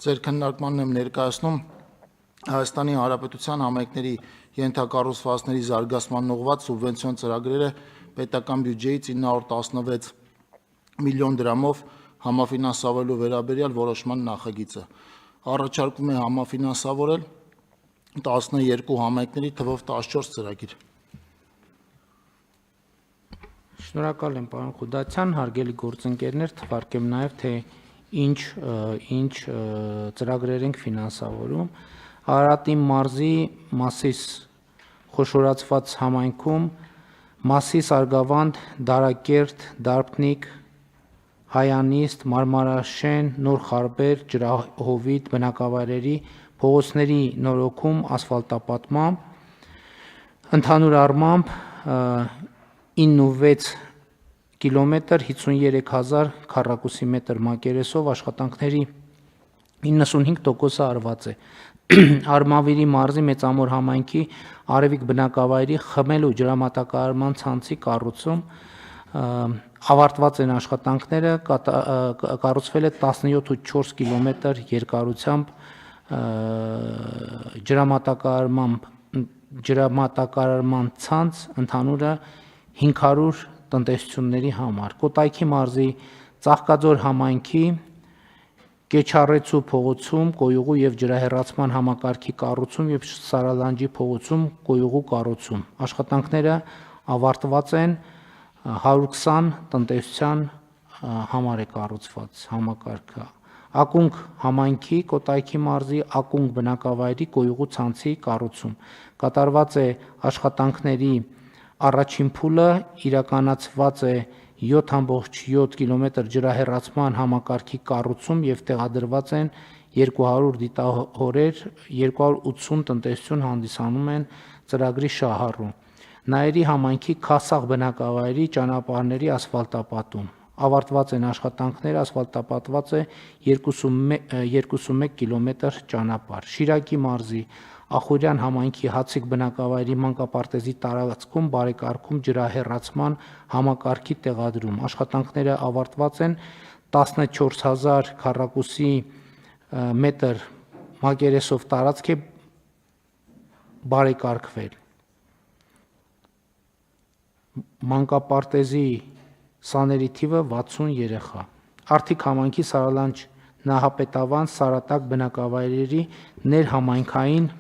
Ձեր քննարկմանն եմ ներկայացնում Հայաստանի Հանրապետության համայնքների ենթակառուցվածքների զարգացման ուղղված սուբվենցիոն ծրագրերը պետական բյուջեից 916 միլիոն դրամով համաֆինանսավորելու վերաբերյալ որոշման նախագիծը։ Առաջարկում է համաֆինանսավորել 12 համայնքների թվով 14 ծրագիր։ Շնորհակալ եմ, պարոն Խուդացյան, հարգելի գործընկերներ, թվարկեմ նաև թե ինչ ծրագրեր ենք ֆինանսավորում։ Արարատի մարզի Մասիս խոշորացված համայնքում Մասիս, Արգավանդ, Դարակերտ, Դարբնիկ, Հայանիստ, Մարմարաշեն, Նոր Խարբեր, Ջրահովիտ բնակավայրերի փողոցների նորոգում ասֆալտապատմամբ, ընդհանուր առմամբ 9.6 կիլոմետր 53,000 քառակուսի մետր մակերեսով աշխատանքների 95%-ը արված է։ Արմավիրի մարզի Մեծամոր համայնքի Արևիկ բնակավայրի խմելու ջրամատակարարման ցանցի կառուցում ավարտված են աշխատանքները, կառուցվել է 17.4 կիլոմետր երկարությամբ ջրամատակարարման ցանց, ընդհանուրը 500 տնտեսությունների համար։ Կոտայքի մարզի Ծաղկաձոր համայնքի Կեչառեցու փողոցում կոյուղու եւ ջրահեռացման համակարգի կառուցում եւ Սարալանջի փողոցում կոյուղու կառուցում։ Աշխատանքները ավարտված են, 120 տնտեսության համար է կառուցված համակարգը։ Ակունք համայնքի Կոտայքի մարզի Ակունք բնակավայրի կոյուղու ցանցի կառուցում։ Կատարված է աշխատանքների առաջին փուլը, իրականացված է 7.7 կիլոմետր ջրահեռացման համակարգի կառուցում եւ տեղադրված են 200 դիտահորեր, 280 տնտեսություն հանդիսանում են ծրագրի շահառու։ Նայերի համայնքի Քասաղ բնակավայրի ճանապարհների ասֆալտապատում։ Ավարտված են աշխատանքները, ասֆալտապատված է 21 կիլոմետր ճանապարհ։ Շիրակի մարզի Ախուրյան համայնքի Հացիկ բնակավայրի մանկապարտեզի տարածքում բարեկարգում ջրահեռացման համակարգի տեղադրում։ Աշխատանքները ավարտված են, 14,000 քառակուսի մետր մակերեսով տարածք է բարեկարգվել։ Մանկապարտեզի սաների թիվը 60 երեխա։ Արթիկ համայնքի Սարալանջ Նահապետավան Սարատակ բնակավայրերի ներհամայնքային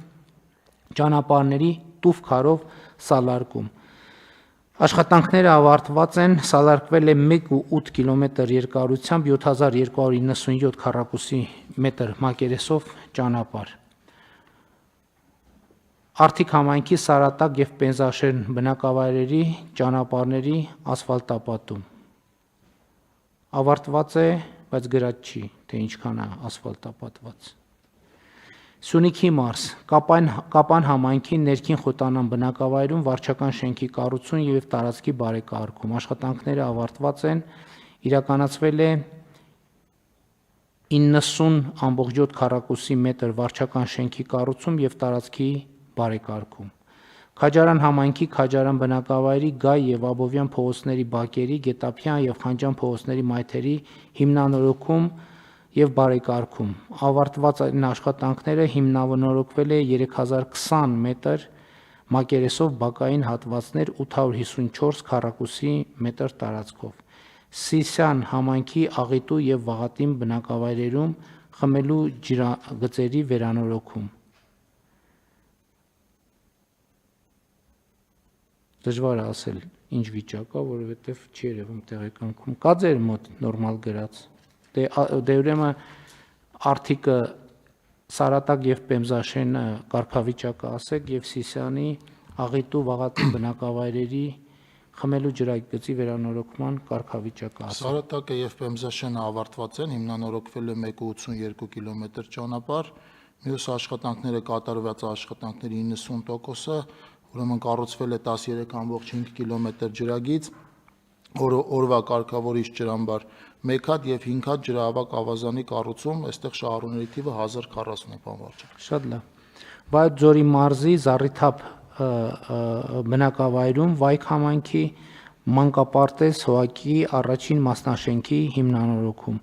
ճանապարհների տուֆ քարով սալարկում։ Աշխատանքները ավարտված են, սալարկվել է 1.8 կիլոմետր երկարությամբ 7297 քառակուսի մետր մակերեսով ճանապարհ։ Արթիկ համայնքի Սարատակ եւ Պենզաշեն բնակավայրերի ճանապարհների ասֆալտապատում։ Ավարտված է, բայց գրած չի, թե ինչքան է ասֆալտապատված։ Սյունիքի մարզ Կապան համայնքի ներքին Խոտանան բնակավայրում վարչական շենքի կառուցում եւ տարածքի բարեկարգում։ Աշխատանքները ավարտված են, իրականացվել է 90.7 քառակուսի մետր վարչական շենքի կառուցում եւ տարածքի բարեկարգում։ Քաջարան համայնքի Քաջարան բնակավայրի Գայ եւ Աբովյան փողոցների բակերի, Գետափյան եւ Խանջան փողոցների մայթերի հիմնանորոգում եւ բարեկարգում։ Ավարտված են աշխատանքները, հիմնանորոգվել է 3020 մետր մակերեսով բակային հատվածներ 854 քառակուսի մետր տարածքով։ Սիսյան համայնքի Աղետու եւ Վաղատին բնակավայրերում խմելու ջրագծերի վերանորոգում։ Դժվար է ասել ինչ վիճակ է, որովհետեւ չի երևում տեղեկանքում։ Կա ձեր մոտ նորմալ գրած։ Դե ուրեմն Արթիկը Սարատակ եւ Պեմզաշենը կարգավիճակը ասեք եւ Սիսյանի Աղետու Վաղատին բնակավայրերի խմելու ջրագծի վերանորոգման կարգավիճակը ասեք։ Սարատակը եւ Պեմզաշենը ավարտված են, հիմնանորոգվել է 1.82 կիլոմետր ճանապարհ, մյուս աշխատանքները կատարված աշխատանքների 90%-ը, ուրեմն կառուցվել է 13.5 կիլոմետր ջրագիծ, օրվա կարգավորիչ ջրամբար 1 հատ եւ 5 հատ ջրահավաք ավազանի կառուցում, այստեղ շահառուների թիվը 1040 է, պարոն վարչապետ։ Շատ լավ։ Վայոց ձորի մարզի Զառիթափ բնակավայրում Վայք համայնքի մանկապարտեզ Հոակի առաջին մասնաշենքի հիմնանորոգում։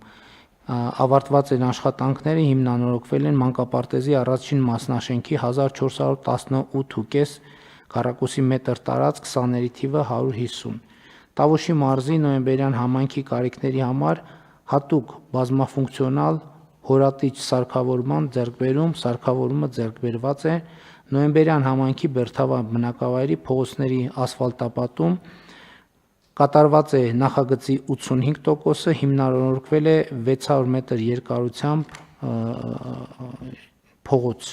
ավարտված են աշխատանքները, հիմնանորոգվել են մանկապարտեզի առաջին մասնաշենքի 1418.5 քառակուսի մետր տարածք, սաների թիվը 150։ Տավուշի մարզի նոյեմբերյան համայնքի կարիքների համար հատուկ բազմաֆունկցիոնալ հորատիչ սարքավորման ձեռքբերում, սարքավորումը ձեռքբերված է, նոյեմբերյան համայնքի Բերթավան բնակավայրի փողոցների ասֆալտապատում կատարված է նախագծի 85%-ը, հիմնանորոգվել է 600 մետր երկարությամբ փողոց։